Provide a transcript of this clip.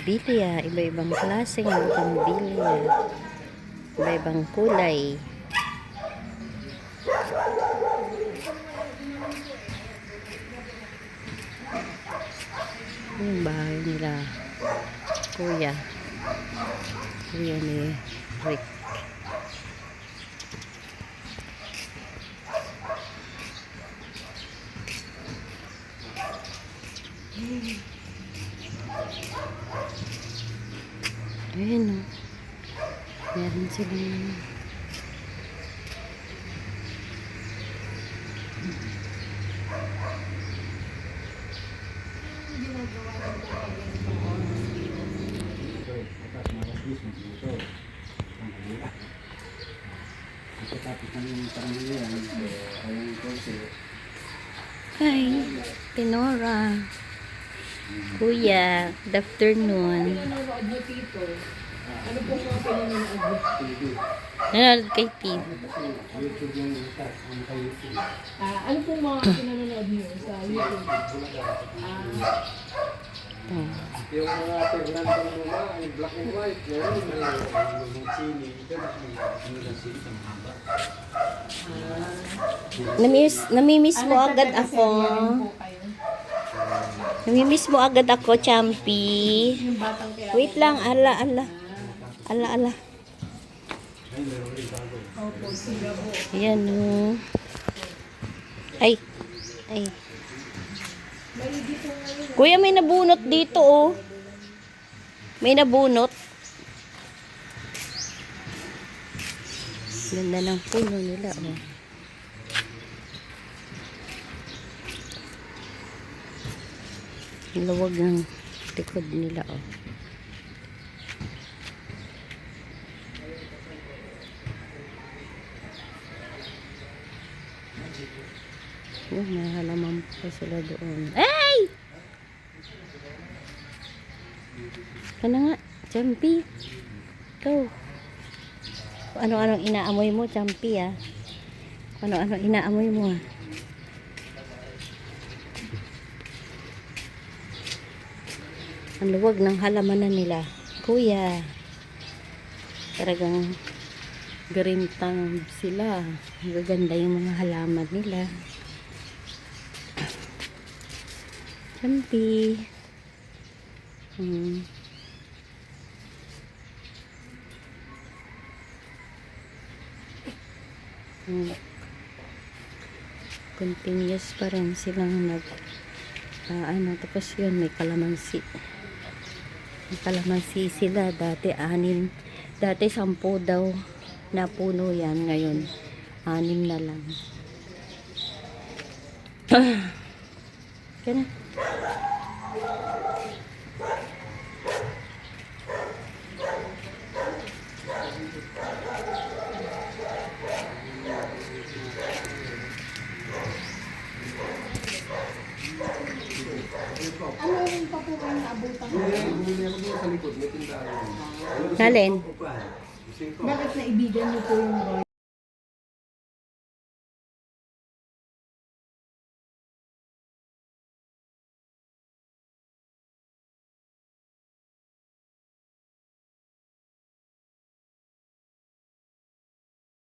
bumbilya. Iba-ibang klaseng bumbilya. Iba-ibang kulay. Yung bahay nila. Kuya ni Rick. Ayan o. Meron silang Hi, Tenora. Kuya, good afternoon. Ano pong mga pinanonood niyo? Nanonood kay TV. Ano pong mga pinanonood niyo sa YouTube? Yung mga tignan ko muna, yung black and white, meron may chili. Namimiss mo agad ako. Po kayo. Namimiss mo agad ako, Champi. Yung batang kaya. Wait lang, ala. Opo, sila po. Ayan o. Ay. May dito ngayon. Kuya, may nabunot dito oh. May nabunot. Ganda ng puno nila oh. Luwag ng likod nila oh. Oh, may halaman pa sila doon. Ay! Kana nga, Champi. Ikaw. Kung ano-anong inaamoy mo, Champi ah. Kung ano-anong inaamoy mo ah. Ang luwag ng halamanan nila. Kuya. Talagang green thumb sila. Gaganda yung mga halaman nila. Champi. Continuous pa rin silang tapos yun may kalamansi sila dati 6 dati 10 daw na puno yan ngayon 6 na lang kaya Ano rin pa po kayo naabutan? Bumili ako doon sa likod, may tindahan. Nalin? Bakit naibigan niyo po yung Roy?